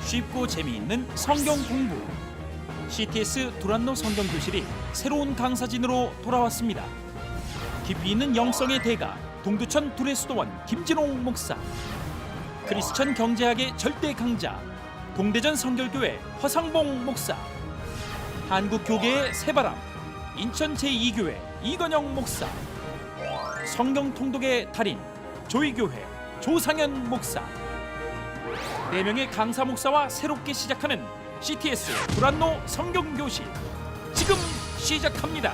쉽고 재미있는 성경 공부. CTS 두란노 성경교실이 새로운 강사진으로 돌아왔습니다. 깊이 있는 영성의 대가 동두천 두레수도원 김진홍 목사, 크리스천 경제학의 절대 강자 동대전 성결교회 허상봉 목사, 한국교계의 새바람 인천 제2교회 이건영 목사, 성경 통독의 달인 조이교회 조상현 목사, 4명의 강사 목사와 새롭게 시작하는 CTS 두란노 성경교실, 지금 시작합니다.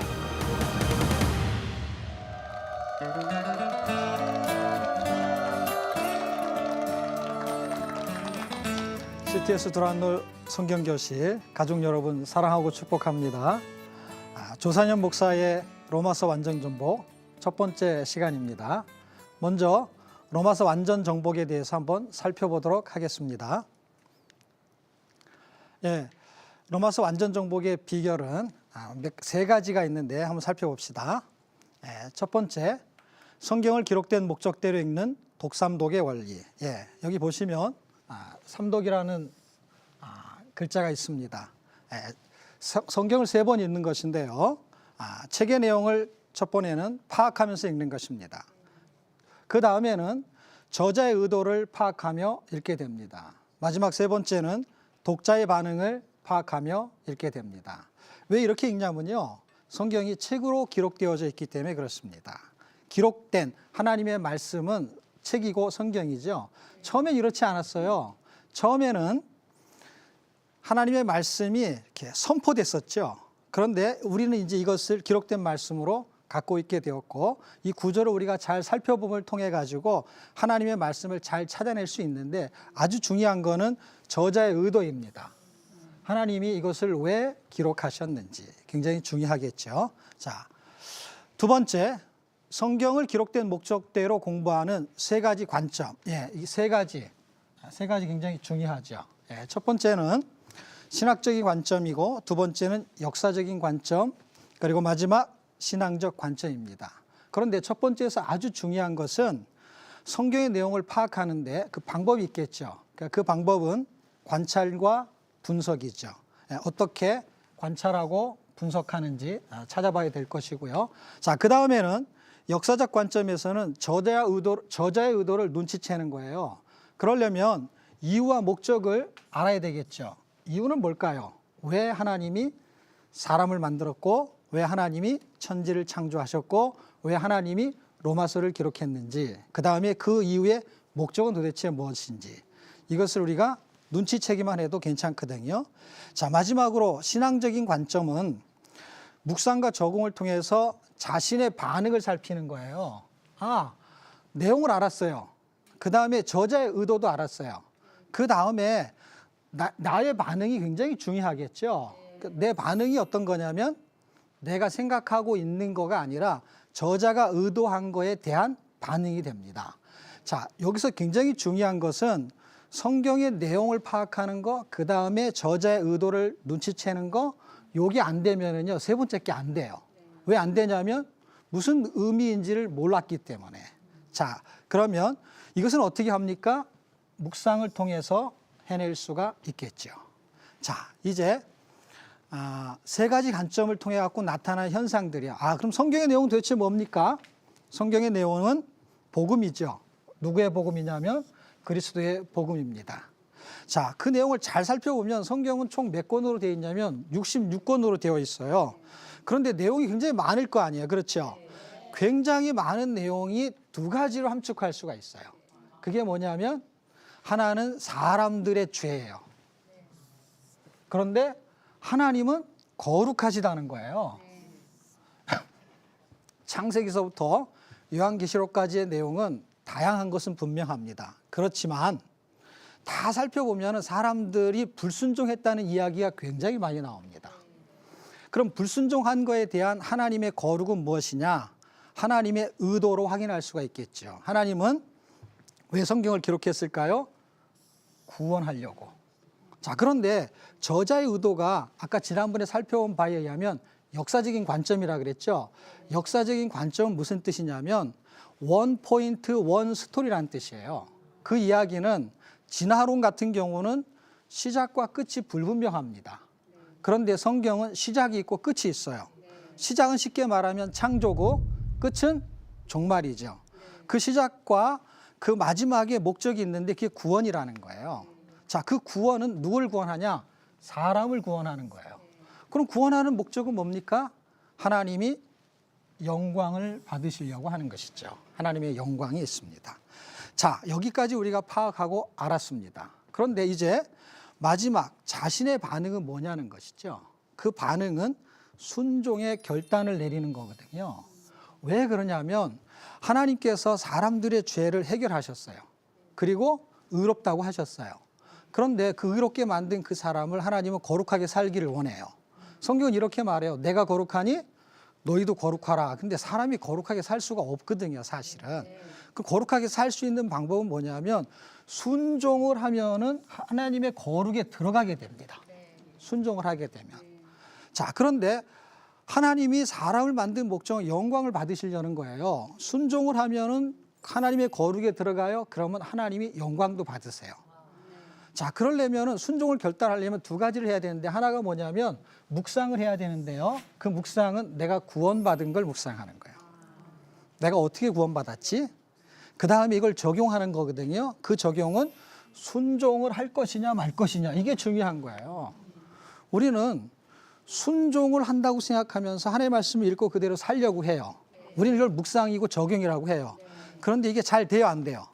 CTS 두란노 성경교실 가족 여러분 사랑하고 축복합니다. 조상현 목사의 로마서 완전 정복 첫 번째 시간입니다. 먼저 로마서 완전 정복에 대해서 한번 살펴보도록 하겠습니다. 로마서 완전 정복의 비결은 3가지가 있는데 한번 살펴봅시다. 첫 번째, 성경을 기록된 목적대로 읽는 독삼독의 원리. 여기 보시면 삼독이라는 글자가 있습니다. 성경을 3번 읽는 것인데요. 책의 내용을 첫 번에는 파악하면서 읽는 것입니다. 그 다음에는 저자의 의도를 파악하며 읽게 됩니다. 마지막 3번째는 독자의 반응을 파악하며 읽게 됩니다. 왜 이렇게 읽냐면요, 성경이 책으로 기록되어져 있기 때문에 그렇습니다. 기록된 하나님의 말씀은 책이고 성경이죠. 처음엔 이렇지 않았어요. 처음에는 하나님의 말씀이 이렇게 선포됐었죠. 그런데 우리는 이제 이것을 기록된 말씀으로 갖고 있게 되었고, 이 구조를 우리가 잘 살펴봄을 통해 가지고 하나님의 말씀을 잘 찾아낼 수 있는데, 아주 중요한 거는 저자의 의도입니다. 하나님이 이것을 왜 기록하셨는지 굉장히 중요하겠죠. 자, 두 번째, 성경을 기록된 목적대로 공부하는 3가지 관점. 이 3가지 굉장히 중요하죠. 첫 번째는 신학적인 관점이고, 두 번째는 역사적인 관점, 그리고 마지막 신앙적 관점입니다. 그런데 첫 번째에서 아주 중요한 것은 성경의 내용을 파악하는데 그 방법이 있겠죠. 그 방법은 관찰과 분석이죠. 어떻게 관찰하고 분석하는지 찾아봐야 될 것이고요. 자, 그 다음에는 역사적 관점에서는 저자의 의도를 눈치채는 거예요. 그러려면 이유와 목적을 알아야 되겠죠. 이유는 뭘까요? 왜 하나님이 사람을 만들었고, 왜 하나님이 천지를 창조하셨고, 왜 하나님이 로마서를 기록했는지, 그 다음에 그 이후의 목적은 도대체 무엇인지, 이것을 우리가 눈치채기만 해도 괜찮거든요. 자, 마지막으로 신앙적인 관점은 묵상과 적응을 통해서 자신의 반응을 살피는 거예요. 내용을 알았어요. 그 다음에 저자의 의도도 알았어요. 그 다음에 나의 반응이 굉장히 중요하겠죠. 내 반응이 어떤 거냐면 내가 생각하고 있는 거가 아니라 저자가 의도한 거에 대한 반응이 됩니다. 자, 여기서 굉장히 중요한 것은 성경의 내용을 파악하는 거, 그 다음에 저자의 의도를 눈치채는 거, 요게 안 되면은요, 3번째 게 안 돼요. 왜 안 되냐면 무슨 의미인지를 몰랐기 때문에. 자, 그러면 이것은 어떻게 합니까? 묵상을 통해서 해낼 수가 있겠죠. 자, 이제 3가지 관점을 통해 갖고 나타난 현상들이야. 그럼 성경의 내용은 도대체 뭡니까? 성경의 내용은 복음이죠. 누구의 복음이냐면 그리스도의 복음입니다. 자, 그 내용을 잘 살펴보면 성경은 총 몇 권으로 되어 있냐면 66권으로 되어 있어요. 그런데 내용이 굉장히 많을 거 아니에요. 그렇죠? 굉장히 많은 내용이 2가지로 함축할 수가 있어요. 그게 뭐냐면 하나는 사람들의 죄예요. 그런데 하나님은 거룩하시다는 거예요. 창세기서부터 요한계시록까지의 내용은 다양한 것은 분명합니다. 그렇지만 다 살펴보면 사람들이 불순종했다는 이야기가 굉장히 많이 나옵니다. 그럼 불순종한 거에 대한 하나님의 거룩은 무엇이냐? 하나님의 의도로 확인할 수가 있겠죠. 하나님은 왜 성경을 기록했을까요? 구원하려고. 자, 그런데 저자의 의도가 아까 지난번에 살펴본 바에 의하면 역사적인 관점이라 그랬죠. 역사적인 관점은 무슨 뜻이냐면 원 포인트 원 스토리라는 뜻이에요. 그 이야기는 진화론 같은 경우는 시작과 끝이 불분명합니다. 그런데 성경은 시작이 있고 끝이 있어요. 시작은 쉽게 말하면 창조고 끝은 종말이죠. 그 시작과 그 마지막에 목적이 있는데 그게 구원이라는 거예요. 자, 그 구원은 누굴 구원하냐? 사람을 구원하는 거예요. 그럼 구원하는 목적은 뭡니까? 하나님이 영광을 받으시려고 하는 것이죠. 하나님의 영광이 있습니다. 자, 여기까지 우리가 파악하고 알았습니다. 그런데 이제 마지막 자신의 반응은 뭐냐는 것이죠. 그 반응은 순종의 결단을 내리는 거거든요. 왜 그러냐면 하나님께서 사람들의 죄를 해결하셨어요. 그리고 의롭다고 하셨어요. 그런데 그 의롭게 만든 그 사람을 하나님은 거룩하게 살기를 원해요. 성경은 이렇게 말해요. 내가 거룩하니 너희도 거룩하라. 근데 사람이 거룩하게 살 수가 없거든요, 사실은. 그 거룩하게 살 수 있는 방법은 뭐냐면 순종을 하면은 하나님의 거룩에 들어가게 됩니다. 순종을 하게 되면. 자, 그런데 하나님이 사람을 만든 목적은 영광을 받으시려는 거예요. 순종을 하면은 하나님의 거룩에 들어가요. 그러면 하나님이 영광도 받으세요. 자, 그러려면은 순종을 결단하려면 두 가지를 해야 되는데 하나가 뭐냐면 묵상을 해야 되는데요. 그 묵상은 내가 구원받은 걸 묵상하는 거예요. 내가 어떻게 구원받았지? 그 다음에 이걸 적용하는 거거든요. 그 적용은 순종을 할 것이냐 말 것이냐 이게 중요한 거예요. 우리는 순종을 한다고 생각하면서 하나님의 말씀을 읽고 그대로 살려고 해요. 우리는 이걸 묵상이고 적용이라고 해요. 그런데 이게 잘 돼요, 안 돼요?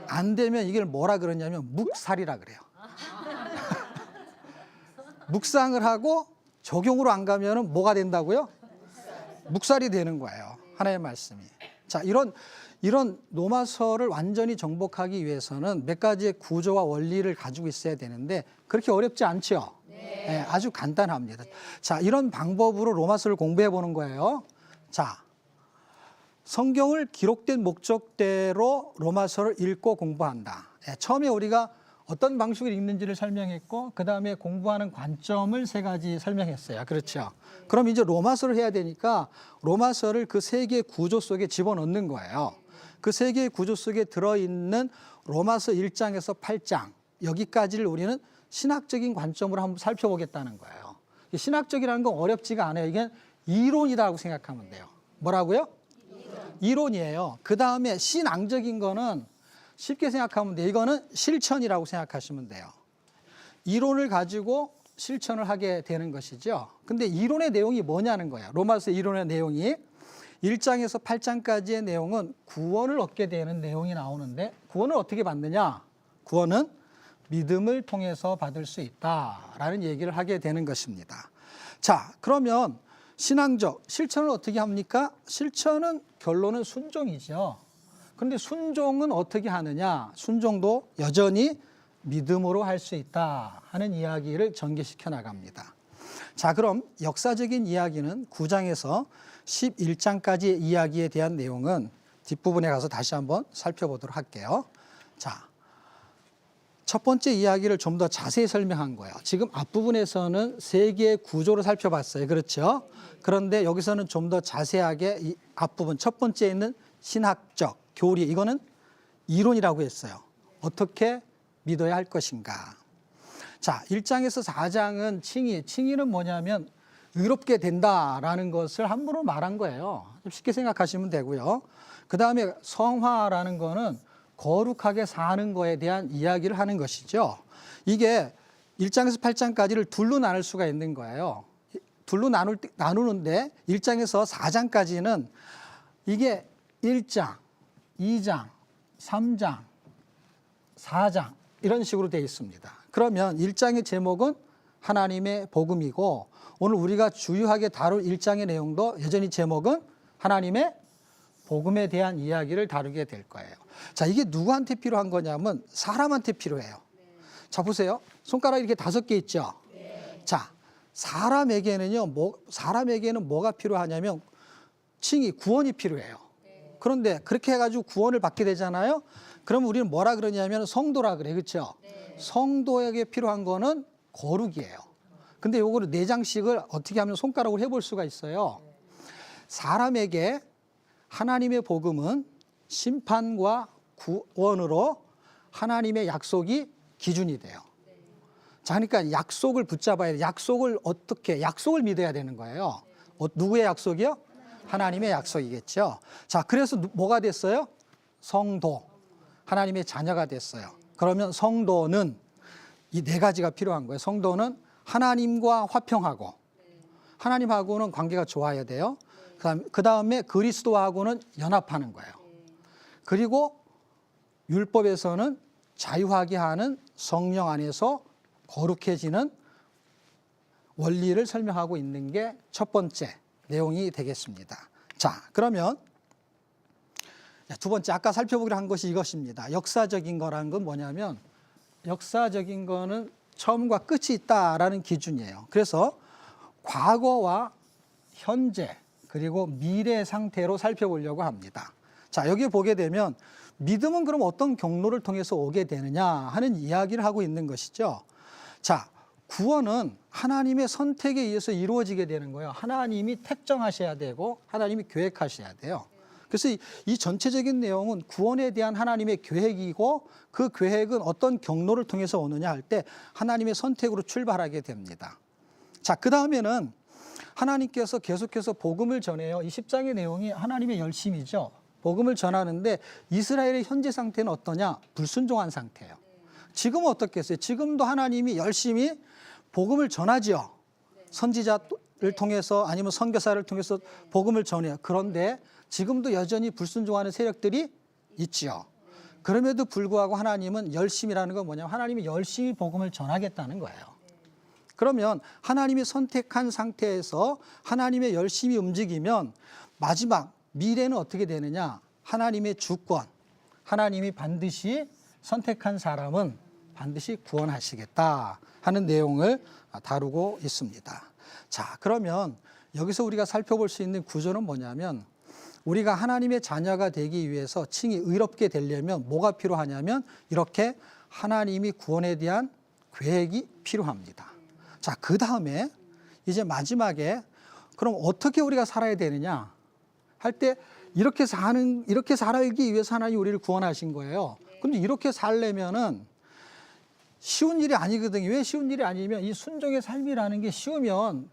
안 되면 이걸 뭐라 그러냐면 묵살이라 그래요. 묵상을 하고 적용으로 안 가면은 뭐가 된다고요? 묵살이 되는 거예요. 하나님의 말씀이. 자, 이런 로마서를 완전히 정복하기 위해서는 몇 가지의 구조와 원리를 가지고 있어야 되는데 그렇게 어렵지 않죠? 네, 아주 간단합니다. 자, 이런 방법으로 로마서를 공부해 보는 거예요. 자, 성경을 기록된 목적대로 로마서를 읽고 공부한다. 처음에 우리가 어떤 방식으로 읽는지를 설명했고 그 다음에 공부하는 관점을 세 가지 설명했어요. 그렇죠? 그럼 이제 로마서를 해야 되니까 로마서를 그 세 개의 구조 속에 집어넣는 거예요. 그 세 개의 구조 속에 들어있는 로마서 1장에서 8장 여기까지를 우리는 신학적인 관점으로 한번 살펴보겠다는 거예요. 신학적이라는 건 어렵지가 않아요. 이게 이론이라고 생각하면 돼요. 뭐라고요? 이론이에요. 그 다음에 신앙적인 거는 쉽게 생각하면 돼요. 이거는 실천이라고 생각하시면 돼요. 이론을 가지고 실천을 하게 되는 것이죠. 근데 이론의 내용이 뭐냐는 거예요. 로마서 이론의 내용이 1장에서 8장까지의 내용은 구원을 얻게 되는 내용이 나오는데 구원을 어떻게 받느냐? 구원은 믿음을 통해서 받을 수 있다라는 얘기를 하게 되는 것입니다. 자, 그러면 신앙적 실천을 어떻게 합니까? 실천은 결론은 순종이죠. 그런데 순종은 어떻게 하느냐? 순종도 여전히 믿음으로 할 수 있다 하는 이야기를 전개시켜 나갑니다. 자, 그럼 역사적인 이야기는 9장에서 11장까지의 이야기에 대한 내용은 뒷부분에 가서 다시 한번 살펴보도록 할게요. 자, 첫 번째 이야기를 좀 더 자세히 설명한 거예요. 지금 앞부분에서는 세 개의 구조를 살펴봤어요. 그렇죠? 그런데 여기서는 좀 더 자세하게 이 앞부분 첫 번째에 있는 신학적 교리 이거는 이론이라고 했어요. 어떻게 믿어야 할 것인가. 자, 1장에서 4장은 칭의는 뭐냐면 의롭게 된다라는 것을 함부로 말한 거예요. 쉽게 생각하시면 되고요. 그 다음에 성화라는 거는 거룩하게 사는 거에 대한 이야기를 하는 것이죠. 이게 1장에서 8장까지를 둘로 나눌 수가 있는 거예요. 둘로 나누는데 1장에서 4장까지는 이게 1장, 2장, 3장, 4장 이런 식으로 되어 있습니다. 그러면 1장의 제목은 하나님의 복음이고 오늘 우리가 주요하게 다룰 1장의 내용도 여전히 제목은 하나님의 복음에 대한 이야기를 다루게 될 거예요. 자, 이게 누구한테 필요한 거냐면 사람한테 필요해요. 자, 보세요. 손가락 이렇게 5개 있죠? 자, 사람에게는 뭐가 필요하냐면 칭의, 구원이 필요해요. 그런데 그렇게 해가지고 구원을 받게 되잖아요. 그럼 우리는 뭐라 그러냐면 성도라 그래. 그렇죠? 성도에게 필요한 거는 거룩이에요. 근데 요거를 4장씩을 어떻게 하면 손가락으로 해볼 수가 있어요. 사람에게 하나님의 복음은 심판과 구원으로 하나님의 약속이 기준이 돼요. 자, 그러니까 약속을 붙잡아야 돼. 약속을 어떻게? 약속을 믿어야 되는 거예요. 누구의 약속이요? 하나님의 약속이겠죠. 자, 그래서 뭐가 됐어요? 성도. 하나님의 자녀가 됐어요. 그러면 성도는 이 네 가지가 필요한 거예요. 성도는 하나님과 화평하고, 하나님하고는 관계가 좋아야 돼요. 그 다음에 그리스도하고는 연합하는 거예요. 그리고 율법에서는 자유하게 하는 성령 안에서 거룩해지는 원리를 설명하고 있는 게 첫 번째 내용이 되겠습니다. 자, 그러면 두 번째 아까 살펴보기로 한 것이 이것입니다. 역사적인 거란 건 뭐냐면 역사적인 거는 처음과 끝이 있다라는 기준이에요. 그래서 과거와 현재 그리고 미래 상태로 살펴보려고 합니다. 자, 여기 보게 되면 믿음은 그럼 어떤 경로를 통해서 오게 되느냐 하는 이야기를 하고 있는 것이죠. 자, 구원은 하나님의 선택에 의해서 이루어지게 되는 거예요. 하나님이 택정하셔야 되고 하나님이 계획하셔야 돼요. 그래서 이 전체적인 내용은 구원에 대한 하나님의 계획이고 그 계획은 어떤 경로를 통해서 오느냐 할 때 하나님의 선택으로 출발하게 됩니다. 자, 그 다음에는 하나님께서 계속해서 복음을 전해요. 이 10장의 내용이 하나님의 열심이죠. 복음을 전하는데 이스라엘의 현재 상태는 어떠냐? 불순종한 상태예요. 지금은 어떻겠어요? 지금도 하나님이 열심히 복음을 전하죠. 선지자를 통해서 아니면 선교사를 통해서 복음을 전해요. 그런데 지금도 여전히 불순종하는 세력들이 있지요. 그럼에도 불구하고 하나님은 열심이라는 건 뭐냐면 하나님이 열심히 복음을 전하겠다는 거예요. 그러면 하나님이 선택한 상태에서 하나님의 열심히 움직이면 마지막 미래는 어떻게 되느냐? 하나님의 주권, 하나님이 반드시 선택한 사람은 반드시 구원하시겠다 하는 내용을 다루고 있습니다. 자, 그러면 여기서 우리가 살펴볼 수 있는 구조는 뭐냐면 우리가 하나님의 자녀가 되기 위해서 칭히 의롭게 되려면 뭐가 필요하냐면 이렇게 하나님이 구원에 대한 계획이 필요합니다. 자, 그 다음에 이제 마지막에 그럼 어떻게 우리가 살아야 되느냐 할 때 이렇게 살아기 위해서 하나님이 우리를 구원하신 거예요. 근데 이렇게 살려면은 쉬운 일이 아니거든요. 왜 쉬운 일이 아니면 이 순종의 삶이라는 게 쉬우면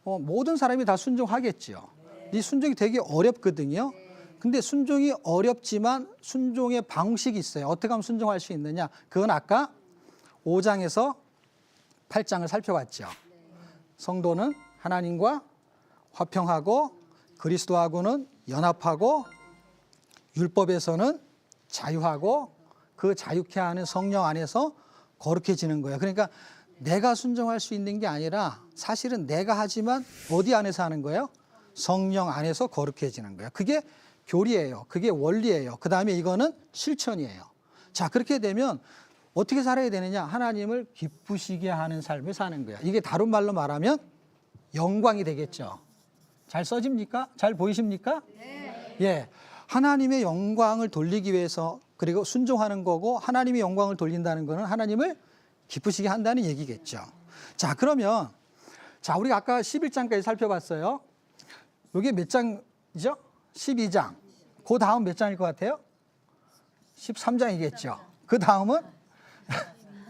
모든 사람이 다 순종하겠죠. 이 순종이 되게 어렵거든요. 근데 순종이 어렵지만 순종의 방식이 있어요. 어떻게 하면 순종할 수 있느냐? 그건 아까 5장에서 8장을 살펴봤죠. 성도는 하나님과 화평하고 그리스도하고는 연합하고 율법에서는 자유하고 그 자유케 하는 성령 안에서 거룩해지는 거예요. 그러니까 내가 순종할 수 있는 게 아니라 사실은 내가 하지만 어디 안에서 하는 거예요? 성령 안에서 거룩해지는 거예요. 그게 교리예요. 그게 원리예요. 그 다음에 이거는 실천이에요. 자, 그렇게 되면 어떻게 살아야 되느냐? 하나님을 기쁘시게 하는 삶을 사는 거예요. 이게 다른 말로 말하면 영광이 되겠죠. 잘 써집니까? 잘 보이십니까? 네. 예. 하나님의 영광을 돌리기 위해서 그리고 순종하는 거고 하나님의 영광을 돌린다는 거는 하나님을 기쁘시게 한다는 얘기겠죠. 자, 그러면 우리가 아까 11장까지 살펴봤어요. 이게 몇 장이죠? 12장. 그 다음 몇 장일 것 같아요? 13장이겠죠. 그 다음은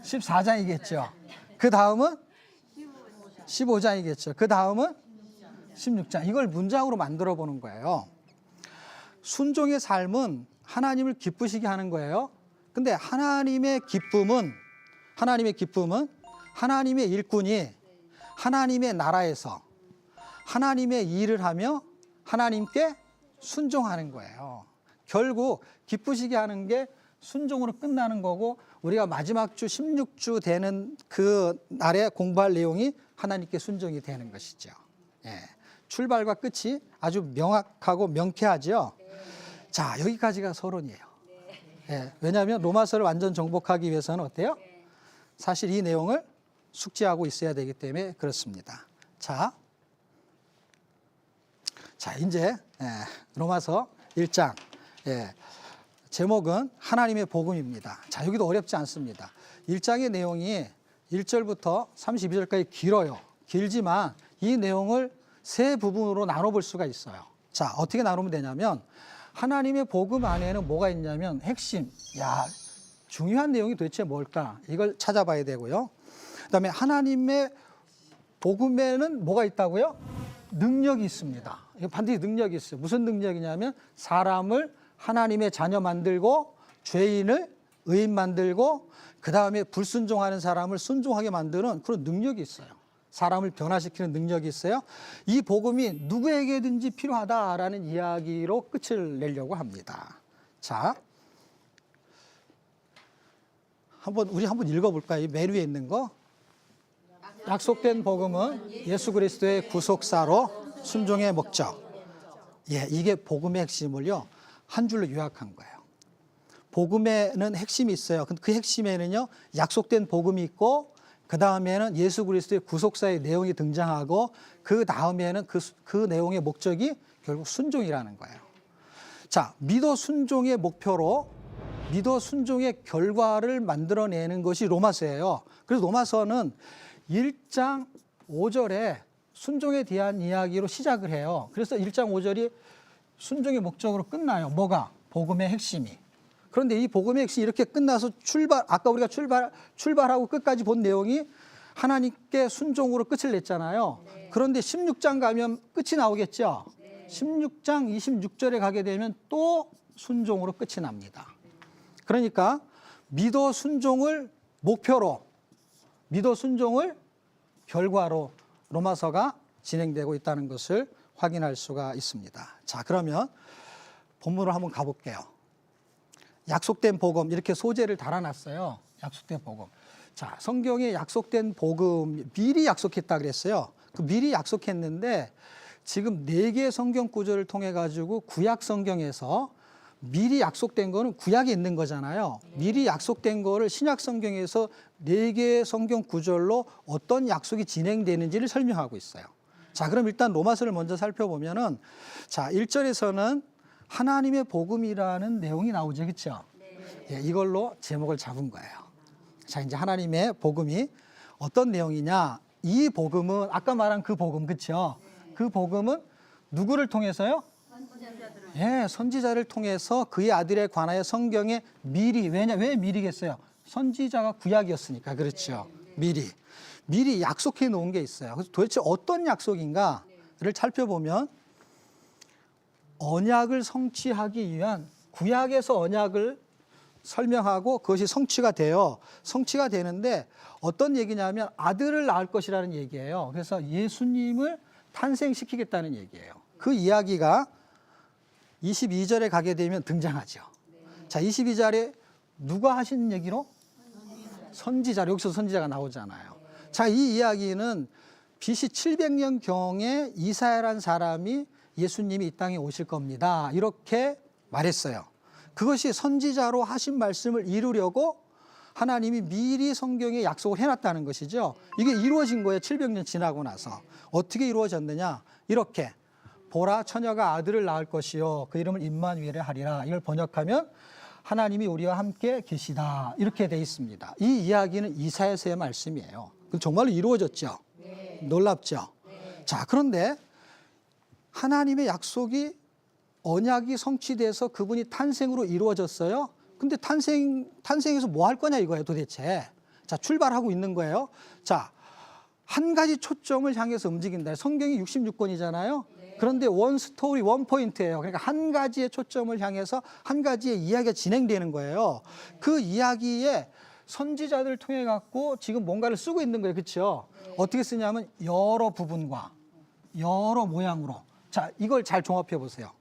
14장이겠죠. 그 다음은 15장이겠죠. 그 다음은 16장. 이걸 문장으로 만들어 보는 거예요. 순종의 삶은 하나님을 기쁘시게 하는 거예요. 근데 하나님의 기쁨은 하나님의 일꾼이 하나님의 나라에서 하나님의 일을 하며 하나님께 순종하는 거예요. 결국 기쁘시게 하는 게 순종으로 끝나는 거고 우리가 마지막 주 16주 되는 그 날에 공부할 내용이 하나님께 순종이 되는 것이죠. 예. 출발과 끝이 아주 명확하고 명쾌하죠. 자, 여기까지가 서론이에요. 예. 왜냐하면 로마서를 완전 정복하기 위해서는 어때요? 사실 이 내용을 숙지하고 있어야 되기 때문에 그렇습니다. 자, 이제 로마서 1장 제목은 하나님의 복음입니다. 자, 여기도 어렵지 않습니다. 1장의 내용이 1절부터 32절까지 길어요. 길지만 이 내용을 세 부분으로 나눠볼 수가 있어요. 자, 어떻게 나누면 되냐면 하나님의 복음 안에는 뭐가 있냐면 핵심, 중요한 내용이 도대체 뭘까? 이걸 찾아봐야 되고요. 그다음에 하나님의 복음에는 뭐가 있다고요? 능력이 있습니다. 이거 반드시 능력이 있어요. 무슨 능력이냐면 사람을 하나님의 자녀 만들고 죄인을 의인 만들고 그다음에 불순종하는 사람을 순종하게 만드는 그런 능력이 있어요. 사람을 변화시키는 능력이 있어요. 이 복음이 누구에게든지 필요하다라는 이야기로 끝을 내려고 합니다. 자, 우리 한번 읽어볼까요? 맨 위에 있는 거. 약속된 복음은 예수 그리스도의 구속사로 순종의 목적. 예, 이게 복음의 핵심을요 한 줄로 요약한 거예요. 복음에는 핵심이 있어요. 그 핵심에는요 약속된 복음이 있고 그 다음에는 예수 그리스도의 구속사의 내용이 등장하고 그 다음에는 그 내용의 목적이 결국 순종이라는 거예요. 자, 믿어 순종의 목표로 믿어 순종의 결과를 만들어내는 것이 로마서예요. 그래서 로마서는 1장 5절에 순종에 대한 이야기로 시작을 해요. 그래서 1장 5절이 순종의 목적으로 끝나요. 뭐가? 복음의 핵심이. 그런데 이 복음의 핵심이 이렇게 끝나서 아까 우리가 출발하고 끝까지 본 내용이 하나님께 순종으로 끝을 냈잖아요. 그런데 16장 가면 끝이 나오겠죠. 16장 26절에 가게 되면 또 순종으로 끝이 납니다. 그러니까 믿어 순종을 목표로 믿어 순종을 결과로 로마서가 진행되고 있다는 것을 확인할 수가 있습니다. 자, 그러면 본문으로 한번 가볼게요. 약속된 복음 이렇게 소재를 달아놨어요. 약속된 복음. 자, 성경에 약속된 복음 미리 약속했다 그랬어요. 그 미리 약속했는데 지금 4개의 성경 구절을 통해 가지고 구약 성경에서 미리 약속된 거는 구약에 있는 거잖아요. 미리 약속된 거를 신약 성경에서 4개의 성경 구절로 어떤 약속이 진행되는지를 설명하고 있어요. 자, 그럼 일단 로마서를 먼저 살펴보면은 자, 1절에서는 하나님의 복음이라는 내용이 나오죠. 그렇죠? 예, 이걸로 제목을 잡은 거예요. 자, 이제 하나님의 복음이 어떤 내용이냐? 이 복음은 아까 말한 그 복음, 그렇죠? 그 복음은 누구를 통해서요? 예, 선지자를 통해서 그의 아들에 관하여 성경에 미리, 왜 미리겠어요? 선지자가 구약이었으니까, 그렇죠? 미리 약속해 놓은 게 있어요. 그래서 도대체 어떤 약속인가를 살펴보면 언약을 성취하기 위한 구약에서 언약을 설명하고 그것이 성취가 되는데 어떤 얘기냐면 아들을 낳을 것이라는 얘기예요. 그래서 예수님을 탄생시키겠다는 얘기예요. 그 이야기가 22절에 가게 되면 등장하죠. 자, 22절에 누가 하신 얘기로? 선지자로, 여기서 선지자가 나오잖아요. 자, 이 이야기는 BC 700년경에 이사야라는 사람이 예수님이 이 땅에 오실 겁니다. 이렇게 말했어요. 그것이 선지자로 하신 말씀을 이루려고 하나님이 미리 성경에 약속을 해놨다는 것이죠. 이게 이루어진 거예요. 700년 지나고 나서. 어떻게 이루어졌느냐? 이렇게 보라 처녀가 아들을 낳을 것이요 그 이름을 임마누엘을 하리라. 이걸 번역하면 하나님이 우리와 함께 계시다. 이렇게 돼 있습니다. 이 이야기는 이사야서의 말씀이에요. 정말로 이루어졌죠. 놀랍죠. 자, 그런데 하나님의 약속이 언약이 성취돼서 그분이 탄생으로 이루어졌어요. 근데 탄생해서 뭐 할 거냐 이거예요, 도대체. 자, 출발하고 있는 거예요. 자, 한 가지 초점을 향해서 움직인다. 성경이 66권이잖아요. 그런데 원 스토리, 원 포인트예요. 그러니까 한 가지의 초점을 향해서 한 가지의 이야기가 진행되는 거예요. 그 이야기에 선지자들을 통해 갖고 지금 뭔가를 쓰고 있는 거예요. 그렇죠? 어떻게 쓰냐면 여러 부분과 여러 모양으로. 자, 이걸 잘 종합해 보세요.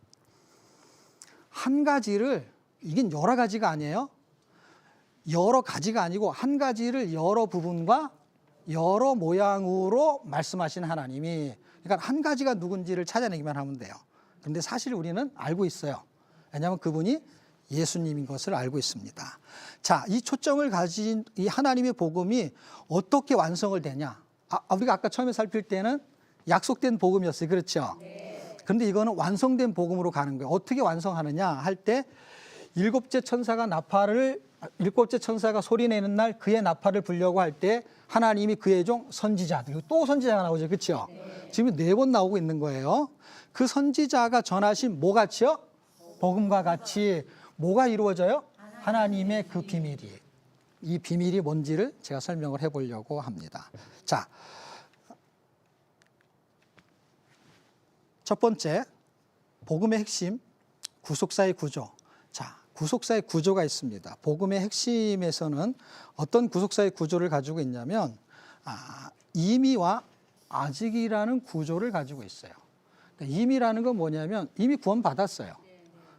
한 가지를, 이게 여러 가지가 아니에요. 여러 가지가 아니고 한 가지를 여러 부분과 여러 모양으로 말씀하신 하나님이, 그러니까 한 가지가 누군지를 찾아내기만 하면 돼요. 그런데 사실 우리는 알고 있어요. 왜냐하면 그분이 예수님인 것을 알고 있습니다. 자, 이 초점을 가진 이 하나님의 복음이 어떻게 완성을 되냐? 우리가 아까 처음에 살필 때는 약속된 복음이었어요. 그렇죠? 그런데 이거는 완성된 복음으로 가는 거예요. 어떻게 완성하느냐 할 때 일곱째 천사가 소리내는 날 그의 나팔을 불려고 할 때 하나님이 그의 종 선지자들, 또 선지자가 나오죠. 그렇죠? 지금 4번 나오고 있는 거예요. 그 선지자가 전하신 뭐 같이요? 복음과 같이 뭐가 이루어져요? 하나님의 그 비밀이. 이 비밀이 뭔지를 제가 설명을 해보려고 합니다. 자, 첫 번째, 복음의 핵심, 구속사의 구조. 자, 구속사의 구조가 있습니다. 복음의 핵심에서는 어떤 구속사의 구조를 가지고 있냐면 이미와 아직이라는 구조를 가지고 있어요. 그러니까 이미라는 건 뭐냐면 이미 구원 받았어요.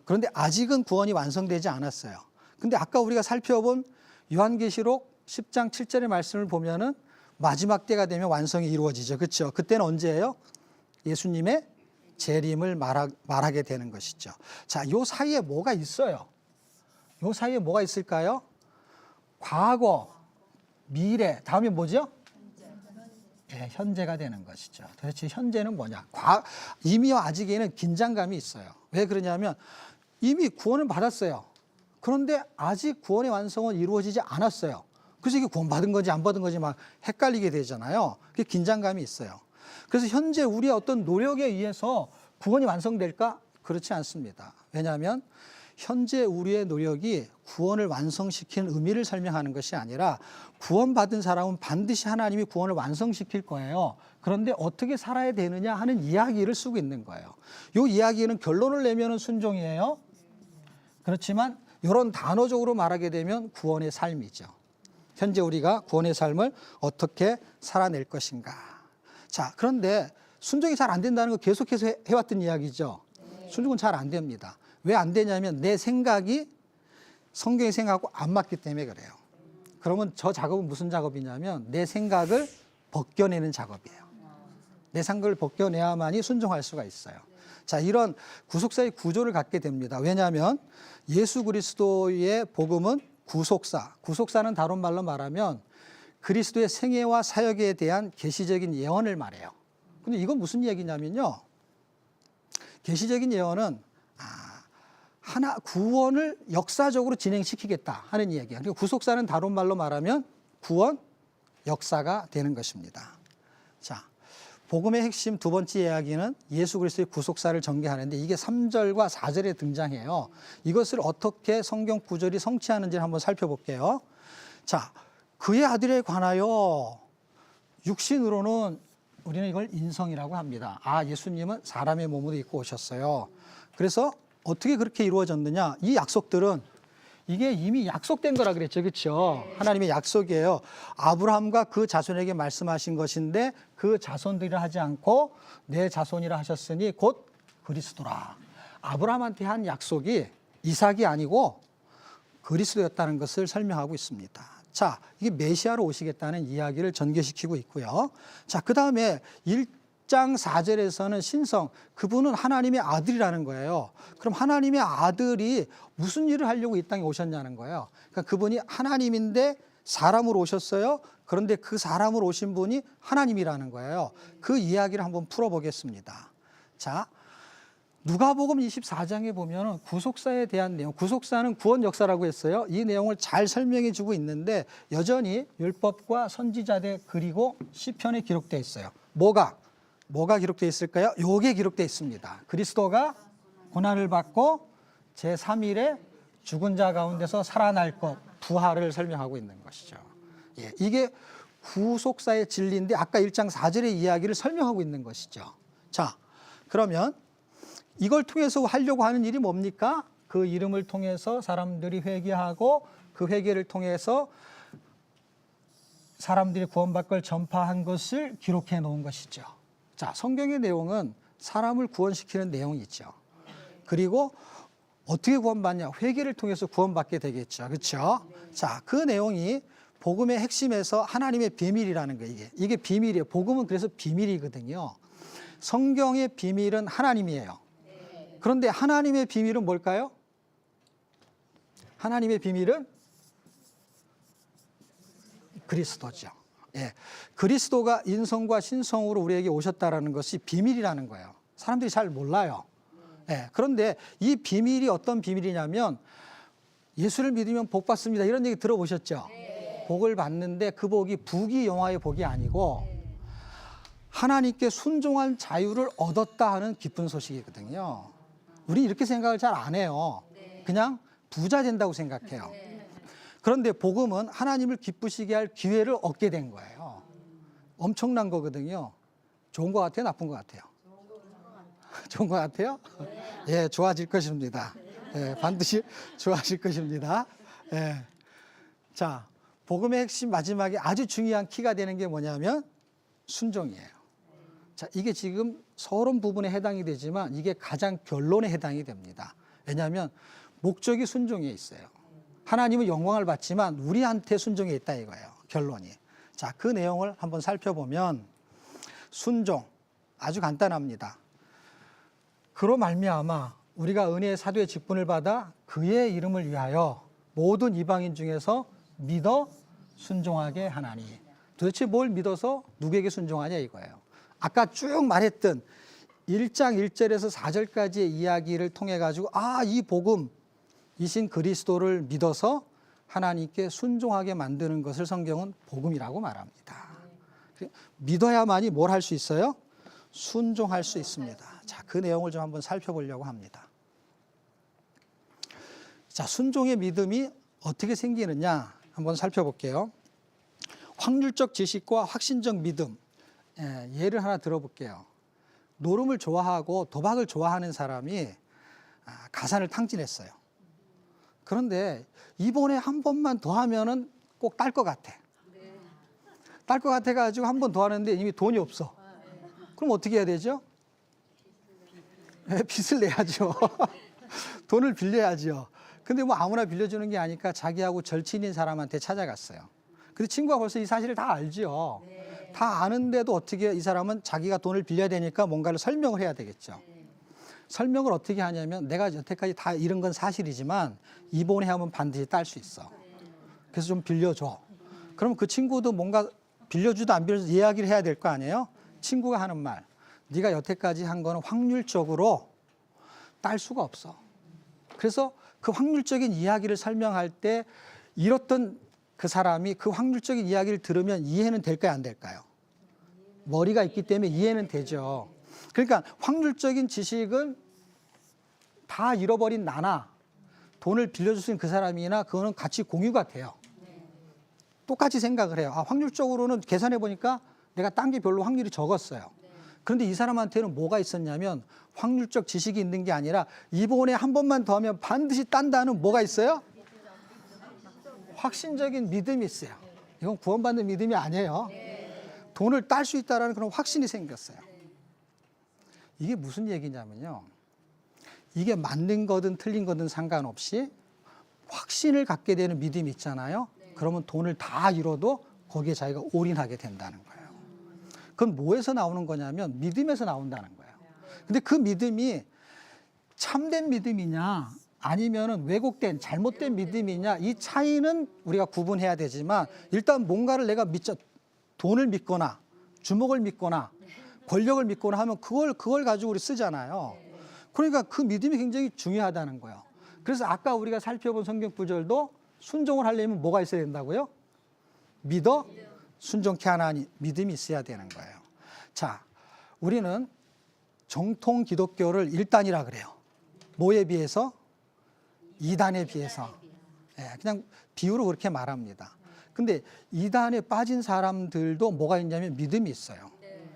그런데 아직은 구원이 완성되지 않았어요. 근데 아까 우리가 살펴본 요한계시록 10장 7절의 말씀을 보면은 마지막 때가 되면 완성이 이루어지죠. 그렇죠? 그때는 언제예요? 예수님의 재림을 말하게 되는 것이죠. 자, 요 사이에 뭐가 있어요? 요 사이에 뭐가 있을까요? 과거, 미래, 다음에 뭐죠? 네, 현재가 되는 것이죠. 도대체 현재는 뭐냐? 이미와 아직에는 긴장감이 있어요. 왜 그러냐면 이미 구원을 받았어요. 그런데 아직 구원의 완성은 이루어지지 않았어요. 그래서 이게 구원 받은 건지 안 받은 건지 막 헷갈리게 되잖아요. 그게 긴장감이 있어요. 그래서 현재 우리의 어떤 노력에 의해서 구원이 완성될까? 그렇지 않습니다. 왜냐하면 현재 우리의 노력이 구원을 완성시키는 의미를 설명하는 것이 아니라 구원받은 사람은 반드시 하나님이 구원을 완성시킬 거예요. 그런데 어떻게 살아야 되느냐 하는 이야기를 쓰고 있는 거예요. 이 이야기는 결론을 내면 순종이에요. 그렇지만 이런 단어적으로 말하게 되면 구원의 삶이죠. 현재 우리가 구원의 삶을 어떻게 살아낼 것인가. 자, 그런데 순종이 잘 안 된다는 거 계속해서 해왔던 이야기죠. 순종은 잘 안 됩니다. 왜 안 되냐면 내 생각이 성경의 생각하고 안 맞기 때문에 그래요. 그러면 저 작업은 무슨 작업이냐면 내 생각을 벗겨내는 작업이에요. 내 생각을 벗겨내야만이 순종할 수가 있어요. 자, 이런 구속사의 구조를 갖게 됩니다. 왜냐하면 예수 그리스도의 복음은 구속사, 구속사는 다른 말로 말하면 그리스도의 생애와 사역에 대한 계시적인 예언을 말해요. 근데 이건 무슨 얘기냐면요. 계시적인 예언은 구원을 역사적으로 진행시키겠다 하는 이야기예요. 그리고 구속사는 다른 말로 말하면 구원 역사가 되는 것입니다. 자, 복음의 핵심 두 번째 이야기는 예수 그리스도의 구속사를 전개하는데 이게 3절과 4절에 등장해요. 이것을 어떻게 성경 구절이 성취하는지를 한번 살펴볼게요. 자, 그의 아들에 관하여 육신으로는 우리는 이걸 인성이라고 합니다. 예수님은 사람의 몸으로 입고 오셨어요. 그래서 어떻게 그렇게 이루어졌느냐? 이 약속들은 이게 이미 약속된 거라 그랬죠. 그렇죠? 하나님의 약속이에요. 아브라함과 그 자손에게 말씀하신 것인데 그 자손들이라 하지 않고 내 자손이라 하셨으니 곧 그리스도라. 아브라함한테 한 약속이 이삭이 아니고 그리스도였다는 것을 설명하고 있습니다. 자, 이게 메시아로 오시겠다는 이야기를 전개시키고 있고요. 자, 그 다음에 1장 4절에서는 신성, 그분은 하나님의 아들이라는 거예요. 그럼 하나님의 아들이 무슨 일을 하려고 이 땅에 오셨냐는 거예요. 그러니까 그분이 하나님인데 사람으로 오셨어요. 그런데 그 사람으로 오신 분이 하나님이라는 거예요. 그 이야기를 한번 풀어보겠습니다. 자, 누가복음 24장에 보면 구속사에 대한 내용, 구속사는 구원 역사라고 했어요. 이 내용을 잘 설명해 주고 있는데 여전히 율법과 선지자들 그리고 시편에 기록되어 있어요. 뭐가 기록되어 있을까요? 요게 기록되어 있습니다. 그리스도가 고난을 받고 제3일에 죽은 자 가운데서 살아날 것, 부활을 설명하고 있는 것이죠. 예, 이게 구속사의 진리인데 아까 1장 4절의 이야기를 설명하고 있는 것이죠. 자, 그러면 이걸 통해서 하려고 하는 일이 뭡니까? 그 이름을 통해서 사람들이 회개하고 그 회개를 통해서 사람들이 구원받고 걸 전파한 것을 기록해 놓은 것이죠. 자, 성경의 내용은 사람을 구원시키는 내용이 있죠. 그리고 어떻게 구원받냐? 회개를 통해서 구원받게 되겠죠. 그렇죠? 자, 그 내용이 복음의 핵심에서 하나님의 비밀이라는 거예요. 이게 비밀이에요. 복음은 그래서 비밀이거든요. 성경의 비밀은 하나님이에요. 그런데 하나님의 비밀은 뭘까요? 하나님의 비밀은 그리스도죠. 예, 그리스도가 인성과 신성으로 우리에게 오셨다라는 것이 비밀이라는 거예요. 사람들이 잘 몰라요. 예, 그런데 이 비밀이 어떤 비밀이냐면 예수를 믿으면 복 받습니다. 이런 얘기 들어보셨죠? 복을 받는데 그 복이 부귀영화의 복이 아니고 하나님께 순종한 자유를 얻었다 하는 기쁜 소식이거든요. 우리 이렇게 생각을 잘 안 해요. 그냥 부자 된다고 생각해요. 그런데 복음은 하나님을 기쁘시게 할 기회를 얻게 된 거예요. 엄청난 거거든요. 좋은 것 같아요? 나쁜 것 같아요? 좋은 것 같아요? 예, 좋아질 것입니다. 예, 반드시 좋아질 것입니다. 예. 자, 복음의 핵심 마지막에 아주 중요한 키가 되는 게 뭐냐면 순종이에요. 자, 이게 지금 서론 부분에 해당이 되지만 이게 가장 결론에 해당이 됩니다. 왜냐하면 목적이 순종에 있어요. 하나님은 영광을 받지만 우리한테 순종에 있다 이거예요. 결론이. 자, 그 내용을 한번 살펴보면 순종 아주 간단합니다. 그로 말미암아 우리가 은혜의 사도의 직분을 받아 그의 이름을 위하여 모든 이방인 중에서 믿어 순종하게 하나니. 도대체 뭘 믿어서 누구에게 순종하냐 이거예요. 아까 쭉 말했던 1장 1절에서 4절까지의 이야기를 통해 가지고 이 복음이신 그리스도를 믿어서 하나님께 순종하게 만드는 것을 성경은 복음이라고 말합니다. 믿어야만이 뭘 할 수 있어요? 순종할 수 있습니다. 자, 그 내용을 좀 한번 살펴보려고 합니다. 자, 순종의 믿음이 어떻게 생기느냐 한번 살펴볼게요. 확률적 지식과 확신적 믿음. 예를 하나 들어볼게요. 노름을 좋아하고 도박을 좋아하는 사람이 가산을 탕진했어요. 그런데 이번에 한 번만 더 하면은 꼭 딸 것 같아. 딸 것 같아가지고 한 번 더 하는데 이미 돈이 없어. 그럼 어떻게 해야 되죠? 빚을 내야죠. 돈을 빌려야죠. 근데 뭐 아무나 빌려주는 게 아니까 자기하고 절친인 사람한테 찾아갔어요. 근데 친구가 벌써 이 사실을 다 알죠. 다 아는데도 어떻게 이 사람은 자기가 돈을 빌려야 되니까 뭔가를 설명을 해야 되겠죠. 설명을 어떻게 하냐면 내가 여태까지 다 잃은 건 사실이지만 이번에 하면 반드시 딸 수 있어. 그래서 좀 빌려줘. 그럼 그 친구도 뭔가 빌려주도 안 빌려주도 이야기를 해야 될 거 아니에요? 친구가 하는 말. 네가 여태까지 한 거는 확률적으로 딸 수가 없어. 그래서 그 확률적인 이야기를 설명할 때 잃었던 그 사람이 그 확률적인 이야기를 들으면 이해는 될까요, 안 될까요? 머리가 있기 때문에 이해는 되죠. 그러니까 확률적인 지식은 다 잃어버린 나나 돈을 빌려줄 수 있는 그 사람이나 그거는 같이 공유가 돼요. 똑같이 생각을 해요. 확률적으로는 계산해 보니까 내가 딴 게 별로 확률이 적었어요. 그런데 이 사람한테는 뭐가 있었냐면 확률적 지식이 있는 게 아니라 이번에 한 번만 더 하면 반드시 딴다는 뭐가 있어요? 확신적인 믿음이 있어요. 이건 구원받는 믿음이 아니에요. 돈을 딸 수 있다는 그런 확신이 생겼어요. 이게 무슨 얘기냐면요. 이게 맞는 거든 틀린 거든 상관없이 확신을 갖게 되는 믿음이 있잖아요. 그러면 돈을 다 잃어도 거기에 자기가 올인하게 된다는 거예요. 그건 뭐에서 나오는 거냐면 믿음에서 나온다는 거예요. 근데 그 믿음이 참된 믿음이냐 아니면은 왜곡된 잘못된 믿음이냐 이 차이는 우리가 구분해야 되지만 일단 뭔가를 내가 돈을 믿거나 주목을 믿거나 권력을 믿거나 하면 그걸 가지고 우리 쓰잖아요. 그러니까 그 믿음이 굉장히 중요하다는 거예요. 그래서 아까 우리가 살펴본 성경 구절도 순종을 하려면 뭐가 있어야 된다고요? 믿어 순종케 하나니 믿음이 있어야 되는 거예요. 자, 우리는 정통 기독교를 1단이라 그래요. 뭐에 비해서? 2단에 비해서. 그냥 비유로 그렇게 말합니다. 근데 2단에 빠진 사람들도 뭐가 있냐면 믿음이 있어요.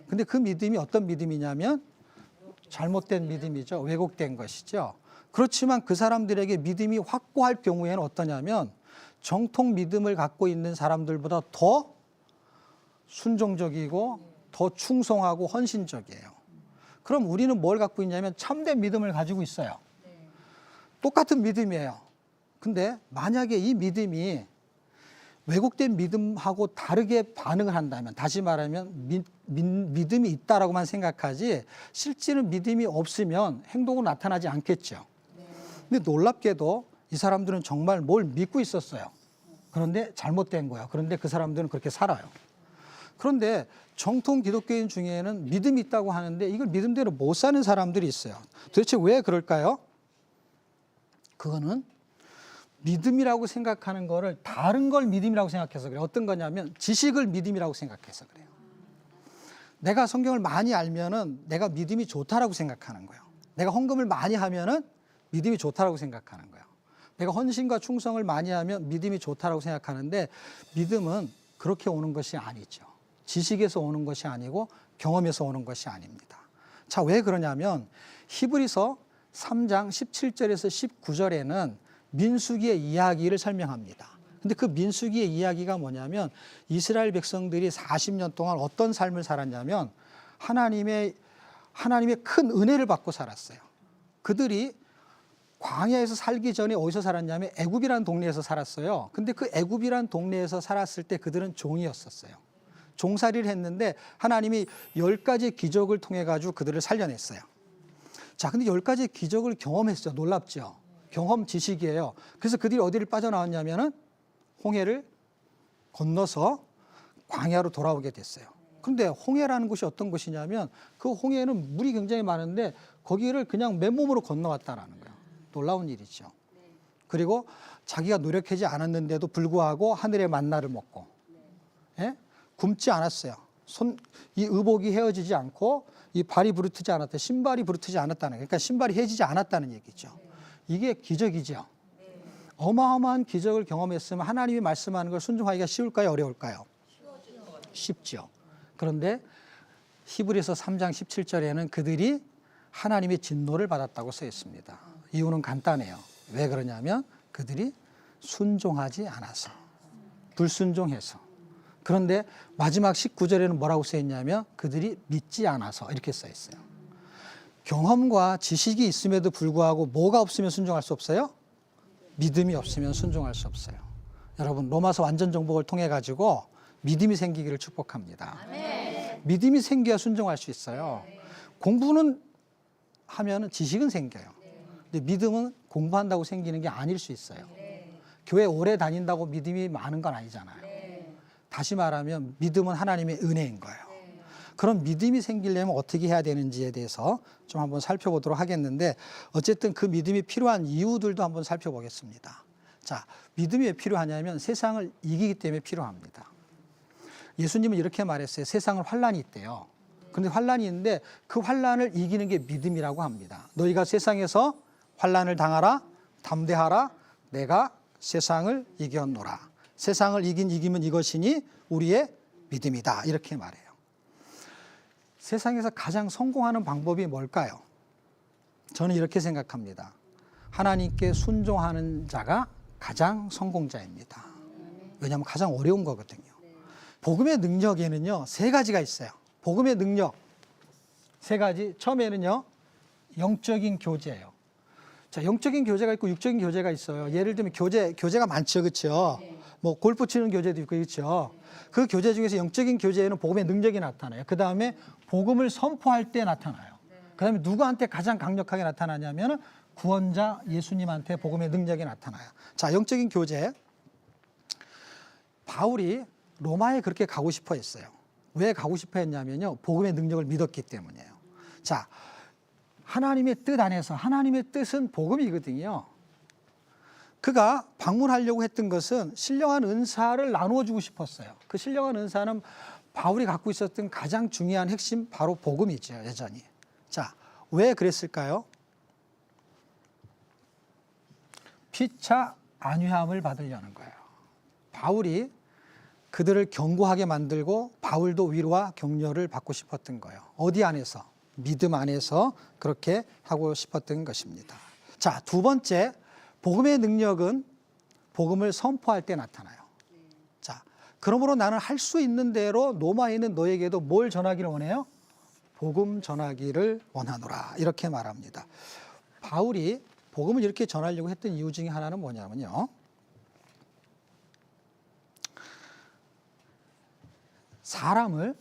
근데 그 믿음이 어떤 믿음이냐면 잘못된 믿음이죠. 왜곡된 것이죠. 그렇지만 그 사람들에게 믿음이 확고할 경우에는 어떠냐면 정통 믿음을 갖고 있는 사람들보다 더 순종적이고 더 충성하고 헌신적이에요. 그럼 우리는 뭘 갖고 있냐면 참된 믿음을 가지고 있어요. 똑같은 믿음이에요. 근데 만약에 이 믿음이 왜곡된 믿음하고 다르게 반응을 한다면, 다시 말하면 믿음이 있다라고만 생각하지 실제는 믿음이 없으면 행동으로 나타나지 않겠죠. 근데 놀랍게도 이 사람들은 정말 뭘 믿고 있었어요. 그런데 잘못된 거예요. 그런데 그 사람들은 그렇게 살아요. 그런데 정통 기독교인 중에는 믿음이 있다고 하는데 이걸 믿음대로 못 사는 사람들이 있어요. 도대체 왜 그럴까요? 그거는 믿음이라고 생각하는 거를 다른 걸 믿음이라고 생각해서 그래요. 어떤 거냐면 지식을 믿음이라고 생각해서 그래요. 내가 성경을 많이 알면은 내가 믿음이 좋다라고 생각하는 거예요. 내가 헌금을 많이 하면은 믿음이 좋다라고 생각하는 거예요. 내가 헌신과 충성을 많이 하면 믿음이 좋다라고 생각하는데 믿음은 그렇게 오는 것이 아니죠. 지식에서 오는 것이 아니고 경험에서 오는 것이 아닙니다. 자, 왜 그러냐면 히브리서 3장 17절에서 19절에는 민수기의 이야기를 설명합니다. 근데 그 민수기의 이야기가 뭐냐면 이스라엘 백성들이 40년 동안 어떤 삶을 살았냐면 하나님의 큰 은혜를 받고 살았어요. 그들이 광야에서 살기 전에 어디서 살았냐면 애굽이라는 동네에서 살았어요. 근데 그 애굽이라는 동네에서 살았을 때 그들은 종이었었어요. 종살이를 했는데 하나님이 10가지의 기적을 통해 가지고 그들을 살려냈어요. 자, 근데 10가지의 기적을 경험했어요. 놀랍죠? 경험 지식이에요. 그래서 그들이 어디를 빠져나왔냐면은 홍해를 건너서 광야로 돌아오게 됐어요. 그런데 홍해라는 곳이 어떤 곳이냐면 그 홍해는 물이 굉장히 많은데 거기를 그냥 맨몸으로 건너왔다라는 거예요. 놀라운 일이죠. 그리고 자기가 노력하지 않았는데도 불구하고 하늘의 만나를 먹고, 예? 굶지 않았어요. 이 의복이 헤어지지 않고 이 발이 부르트지 않았다. 신발이 부르트지 않았다는 거예요. 그러니까 신발이 헤어지지 않았다는 얘기죠. 이게 기적이죠. 어마어마한 기적을 경험했으면 하나님이 말씀하는 걸 순종하기가 쉬울까요? 어려울까요? 쉽죠. 그런데 히브리서 3장 17절에는 그들이 하나님의 진노를 받았다고 써 있습니다. 이유는 간단해요. 왜 그러냐면 그들이 순종하지 않아서, 불순종해서. 그런데 마지막 19절에는 뭐라고 써 있냐면 그들이 믿지 않아서 이렇게 써 있어요. 경험과 지식이 있음에도 불구하고 뭐가 없으면 순종할 수 없어요? 믿음이 없으면 순종할 수 없어요. 여러분, 로마서 완전 정복을 통해 가지고 믿음이 생기기를 축복합니다. 아멘. 믿음이 생겨야 순종할 수 있어요. 공부는 하면 지식은 생겨요. 근데 믿음은 공부한다고 생기는 게 아닐 수 있어요. 교회 오래 다닌다고 믿음이 많은 건 아니잖아요. 다시 말하면 믿음은 하나님의 은혜인 거예요. 그럼 믿음이 생기려면 어떻게 해야 되는지에 대해서 좀 한번 살펴보도록 하겠는데 어쨌든 그 믿음이 필요한 이유들도 한번 살펴보겠습니다. 자, 믿음이 왜 필요하냐면 세상을 이기기 때문에 필요합니다. 예수님은 이렇게 말했어요. 세상은 환란이 있대요. 그런데 환란이 있는데 그 환란을 이기는 게 믿음이라고 합니다. 너희가 세상에서 환란을 당하라, 담대하라, 내가 세상을 이겼노라. 세상을 이기면 이것이니 우리의 믿음이다. 이렇게 말해요. 세상에서 가장 성공하는 방법이 뭘까요? 저는 이렇게 생각합니다. 하나님께 순종하는 자가 가장 성공자입니다. 왜냐하면 가장 어려운 거거든요. 복음의 능력에는요, 3가지가 있어요. 복음의 능력 3가지. 처음에는요, 영적인 교제예요. 자, 영적인 교제가 있고 육적인 교제가 있어요. 예를 들면 교제가 많죠, 그렇죠? 뭐 골프 치는 교제도 있고, 그렇죠? 그 교제 중에서 영적인 교제에는 복음의 능력이 나타나요. 그 다음에 복음을 선포할 때 나타나요. 그 다음에 누구한테 가장 강력하게 나타나냐면 구원자 예수님한테 복음의 능력이 나타나요. 자, 영적인 교제. 바울이 로마에 그렇게 가고 싶어 했어요. 왜 가고 싶어 했냐면요, 복음의 능력을 믿었기 때문이에요. 자, 하나님의 뜻 안에서, 하나님의 뜻은 복음이거든요. 그가 방문하려고 했던 것은 신령한 은사를 나누어 주고 싶었어요. 그 신령한 은사는 바울이 갖고 있었던 가장 중요한 핵심, 바로 복음이죠, 여전히. 자, 왜 그랬을까요? 피차 안위함을 받으려는 거예요. 바울이 그들을 견고하게 만들고 바울도 위로와 격려를 받고 싶었던 거예요. 어디 안에서? 믿음 안에서 그렇게 하고 싶었던 것입니다. 자, 2번째, 복음의 능력은 복음을 선포할 때 나타나요. 자, 그러므로 나는 할 수 있는 대로 로마에 있는 너에게도 뭘 전하기를 원해요? 복음 전하기를 원하노라. 이렇게 말합니다. 바울이 복음을 이렇게 전하려고 했던 이유 중에 하나는 뭐냐면요, 사람을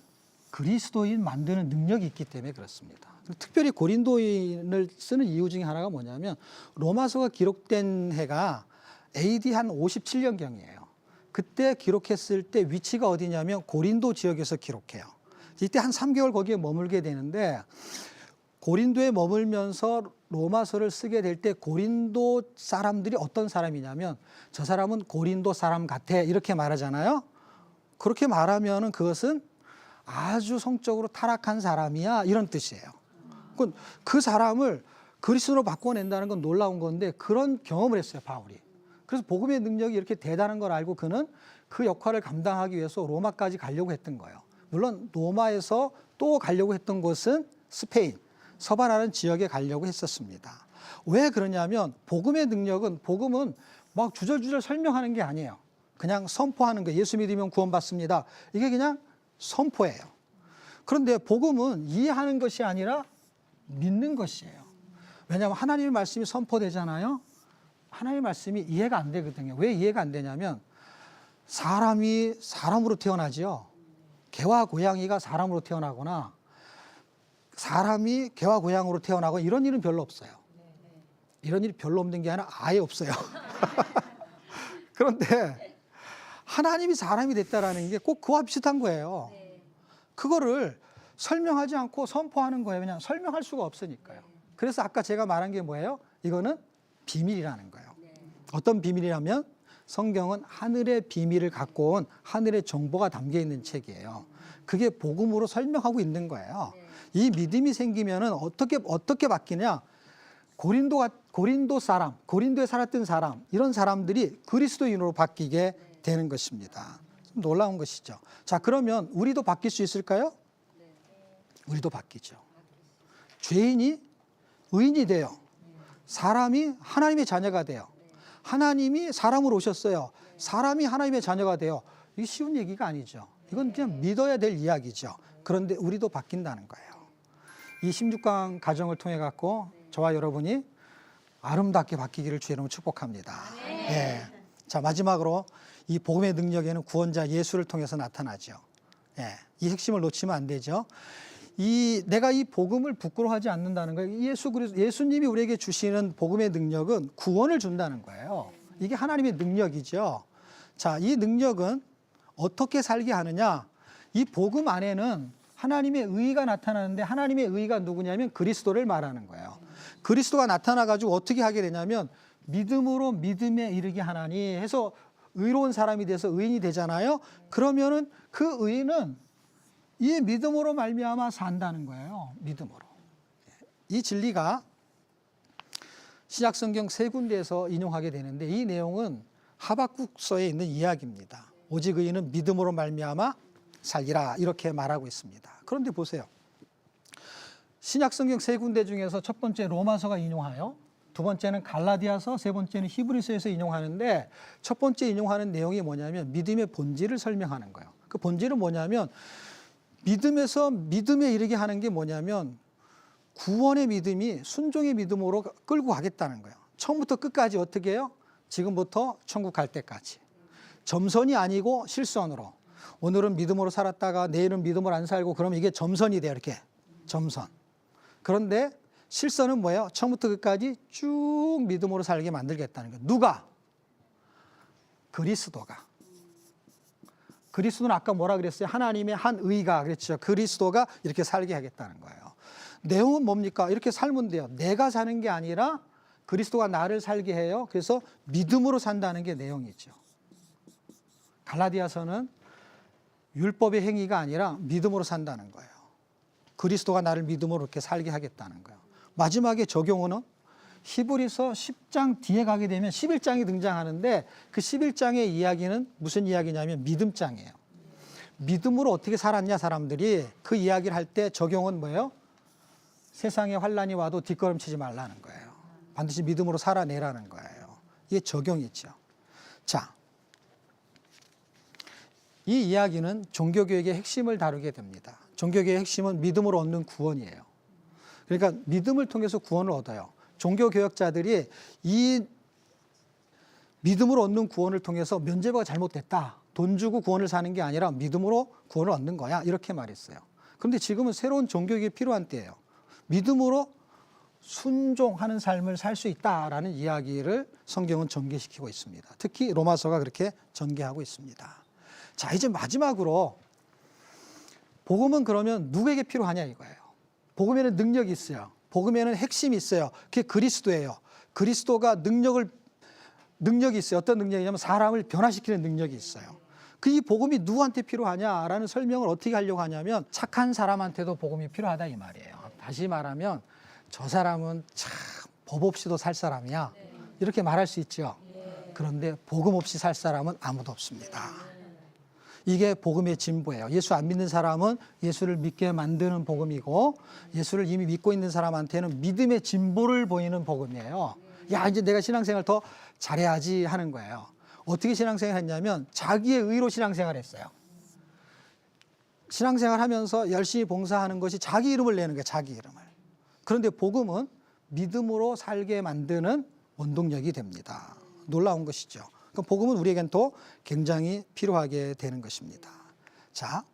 그리스도인 만드는 능력이 있기 때문에 그렇습니다. 특별히 고린도인을 쓰는 이유 중에 하나가 뭐냐면 로마서가 기록된 해가 AD 한 57년경이에요. 그때 기록했을 때 위치가 어디냐면 고린도 지역에서 기록해요. 이때 한 3개월 거기에 머물게 되는데 고린도에 머물면서 로마서를 쓰게 될 때 고린도 사람들이 어떤 사람이냐면 저 사람은 고린도 사람 같아 이렇게 말하잖아요. 그렇게 말하면은 그것은 아주 성적으로 타락한 사람이야 이런 뜻이에요. 그 사람을 그리스도로 바꿔낸다는 건 놀라운 건데 그런 경험을 했어요, 바울이. 그래서 복음의 능력이 이렇게 대단한 걸 알고 그는 그 역할을 감당하기 위해서 로마까지 가려고 했던 거예요. 물론 로마에서 또 가려고 했던 곳은 스페인, 서바라는 지역에 가려고 했었습니다. 왜 그러냐면 복음의 능력은, 복음은 막 주절주절 설명하는 게 아니에요. 그냥 선포하는 거예요. 예수 믿으면 구원받습니다. 이게 그냥 선포예요. 그런데 복음은 이해하는 것이 아니라 믿는 것이에요. 왜냐하면 하나님의 말씀이 선포되잖아요. 하나님의 말씀이 이해가 안 되거든요. 왜 이해가 안 되냐면 사람이 사람으로 태어나지요. 개와 고양이가 사람으로 태어나거나 사람이 개와 고양이로 태어나거나 이런 일은 별로 없어요. 이런 일이 별로 없는 게 아니라 아예 없어요. 그런데 하나님이 사람이 됐다라는 게 꼭 그와 비슷한 거예요. 그거를 설명하지 않고 선포하는 거예요. 그냥 설명할 수가 없으니까요. 그래서 아까 제가 말한 게 뭐예요? 이거는 비밀이라는 거예요. 어떤 비밀이라면 성경은 하늘의 비밀을 갖고 온 하늘의 정보가 담겨 있는 책이에요. 그게 복음으로 설명하고 있는 거예요. 이 믿음이 생기면은 어떻게 바뀌냐? 고린도 사람, 고린도에 살았던 사람, 이런 사람들이 그리스도인으로 바뀌게 되는 것입니다. 좀 놀라운 것이죠. 자, 그러면 우리도 바뀔 수 있을까요? 우리도 바뀌죠. 죄인이 의인이 돼요. 사람이 하나님의 자녀가 돼요. 하나님이 사람으로 오셨어요. 사람이 하나님의 자녀가 돼요. 이게 쉬운 얘기가 아니죠. 이건 그냥 믿어야 될 이야기죠. 그런데 우리도 바뀐다는 거예요. 이 16강 가정을 통해 갖고 저와 여러분이 아름답게 바뀌기를 주의 이름으로 축복합니다. 예. 자, 마지막으로 이 복음의 능력에는 구원자 예수를 통해서 나타나죠. 예. 이 핵심을 놓치면 안 되죠. 내가 이 복음을 부끄러워하지 않는다는 거예요. 예수님이 우리에게 주시는 복음의 능력은 구원을 준다는 거예요. 이게 하나님의 능력이죠. 자, 이 능력은 어떻게 살게 하느냐? 이 복음 안에는 하나님의 의의가 나타나는데 하나님의 의의가 누구냐면 그리스도를 말하는 거예요. 그리스도가 나타나가지고 어떻게 하게 되냐면 믿음으로 믿음에 이르게 하나니 해서 의로운 사람이 돼서 의인이 되잖아요. 그러면은 그 의인은 이 믿음으로 말미암아 산다는 거예요. 믿음으로. 이 진리가 신약성경 세 군데에서 인용하게 되는데 이 내용은 하박국서에 있는 이야기입니다. 오직 의인은 믿음으로 말미암아 살리라 이렇게 말하고 있습니다. 그런데 보세요. 신약성경 세 군데 중에서 첫 번째 로마서가 인용하여 두 번째는 갈라디아서, 세 번째는 히브리서에서 인용하는데 첫 번째 인용하는 내용이 뭐냐면 믿음의 본질을 설명하는 거예요. 그 본질은 뭐냐면 믿음에서 믿음에 이르게 하는 게 뭐냐면 구원의 믿음이 순종의 믿음으로 끌고 가겠다는 거예요. 처음부터 끝까지 어떻게 해요? 지금부터 천국 갈 때까지. 점선이 아니고 실선으로. 오늘은 믿음으로 살았다가 내일은 믿음으로 안 살고 그러면 이게 점선이 돼요. 이렇게. 점선. 그런데 실선은 뭐예요? 처음부터 끝까지 쭉 믿음으로 살게 만들겠다는 거예요. 누가? 그리스도가. 그리스도는 아까 뭐라 그랬어요? 하나님의 한 의가 그랬죠. 그리스도가 이렇게 살게 하겠다는 거예요. 내용은 뭡니까? 이렇게 살면 돼요. 내가 사는 게 아니라 그리스도가 나를 살게 해요. 그래서 믿음으로 산다는 게 내용이죠. 갈라디아서는 율법의 행위가 아니라 믿음으로 산다는 거예요. 그리스도가 나를 믿음으로 이렇게 살게 하겠다는 거예요. 마지막에 적용어는 히브리서 10장 뒤에 가게 되면 11장이 등장하는데 그 11장의 이야기는 무슨 이야기냐면 믿음장이에요. 믿음으로 어떻게 살았냐 사람들이 그 이야기를 할 때 적용은 뭐예요? 세상에 환난이 와도 뒷걸음치지 말라는 거예요. 반드시 믿음으로 살아내라는 거예요. 이게 적용이죠. 자, 이 이야기는 종교교육의 핵심을 다루게 됩니다. 종교교육의 핵심은 믿음으로 얻는 구원이에요. 그러니까 믿음을 통해서 구원을 얻어요. 종교교역자들이 이 믿음으로 얻는 구원을 통해서 면죄부가 잘못됐다. 돈 주고 구원을 사는 게 아니라 믿음으로 구원을 얻는 거야. 이렇게 말했어요. 그런데 지금은 새로운 종교교육이 필요한 때예요. 믿음으로 순종하는 삶을 살 수 있다라는 이야기를 성경은 전개시키고 있습니다. 특히 로마서가 그렇게 전개하고 있습니다. 자, 이제 마지막으로 복음은 그러면 누구에게 필요하냐 이거예요. 복음에는 능력이 있어요. 복음에는 핵심이 있어요. 그게 그리스도예요. 그리스도가 능력이 있어요. 어떤 능력이냐면 사람을 변화시키는 능력이 있어요. 이 복음이 누구한테 필요하냐라는 설명을 어떻게 하려고 하냐면 착한 사람한테도 복음이 필요하다 이 말이에요. 다시 말하면 저 사람은 참 법 없이도 살 사람이야. 이렇게 말할 수 있죠. 그런데 복음 없이 살 사람은 아무도 없습니다. 이게 복음의 진보예요. 예수 안 믿는 사람은 예수를 믿게 만드는 복음이고, 예수를 이미 믿고 있는 사람한테는 믿음의 진보를 보이는 복음이에요. 야, 이제 내가 신앙생활 더 잘해야지 하는 거예요. 어떻게 신앙생활 했냐면 자기의 의로 신앙생활 했어요. 신앙생활 하면서 열심히 봉사하는 것이 자기 이름을 내는 거예요. 자기 이름을. 그런데 복음은 믿음으로 살게 만드는 원동력이 됩니다. 놀라운 것이죠. 그럼 복음은 우리에겐 또 굉장히 필요하게 되는 것입니다. 자,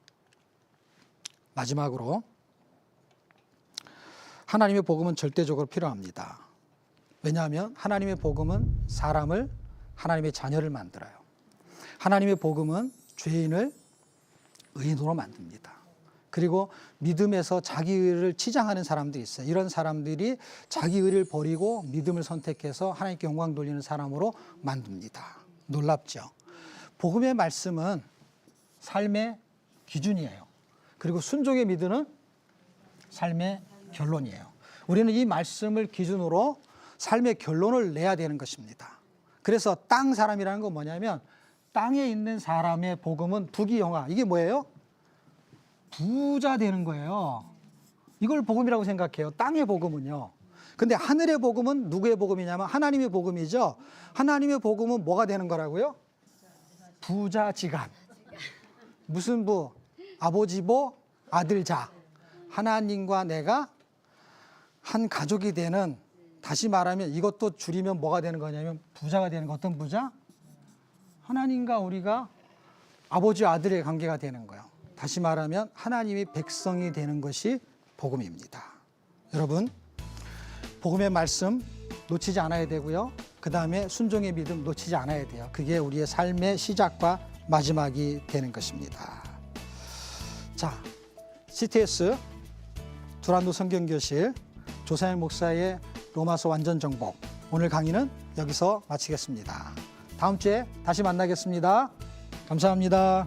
마지막으로 하나님의 복음은 절대적으로 필요합니다. 왜냐하면 하나님의 복음은 사람을, 하나님의 자녀를 만들어요. 하나님의 복음은 죄인을 의인으로 만듭니다. 그리고 믿음에서 자기 의를 치장하는 사람들이 있어요. 이런 사람들이 자기 의를 버리고 믿음을 선택해서 하나님께 영광 돌리는 사람으로 만듭니다. 놀랍죠? 복음의 말씀은 삶의 기준이에요. 그리고 순종의 믿음은 삶의 결론이에요. 우리는 이 말씀을 기준으로 삶의 결론을 내야 되는 것입니다. 그래서 땅 사람이라는 건 뭐냐면 땅에 있는 사람의 복음은 부귀영화. 이게 뭐예요? 부자 되는 거예요. 이걸 복음이라고 생각해요. 땅의 복음은요. 근데 하늘의 복음은 누구의 복음이냐면 하나님의 복음이죠. 하나님의 복음은 뭐가 되는 거라고요? 부자지간. 무슨 부? 아버지 보, 아들 자. 하나님과 내가 한 가족이 되는, 다시 말하면 이것도 줄이면 뭐가 되는 거냐면 부자가 되는 거. 어떤 부자? 하나님과 우리가 아버지와 아들의 관계가 되는 거예요. 다시 말하면 하나님이 백성이 되는 것이 복음입니다. 여러분, 복음의 말씀 놓치지 않아야 되고요. 그 다음에 순종의 믿음 놓치지 않아야 돼요. 그게 우리의 삶의 시작과 마지막이 되는 것입니다. 자, CTS 두란노 성경교실 조상일 목사의 로마서 완전 정복, 오늘 강의는 여기서 마치겠습니다. 다음 주에 다시 만나겠습니다. 감사합니다.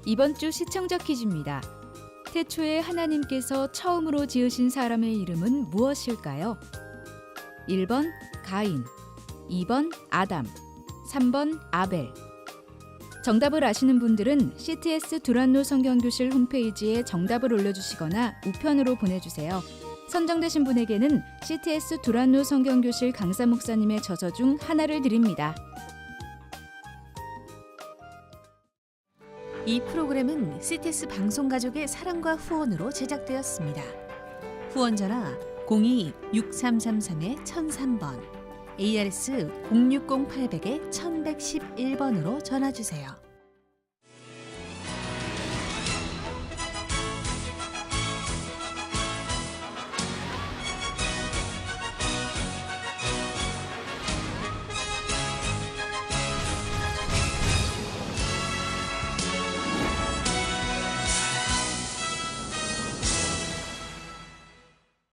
이번 주 시청자 퀴즈입니다. 태초에 하나님께서 처음으로 지으신 사람의 이름은 무엇일까요? 1번 가인, 2번 아담, 3번 아벨. 정답을 아시는 분들은 CTS 두란노 성경교실 홈페이지에 정답을 올려주시거나 우편으로 보내주세요. 선정되신 분에게는 CTS 두란노 성경교실 강사 목사님의 저서 중 하나를 드립니다. 이 프로그램은 CTS 방송가족의 사랑과 후원으로 제작되었습니다. 후원 전화 02-6333-1003번, ARS 060-800-1111번으로 전화주세요.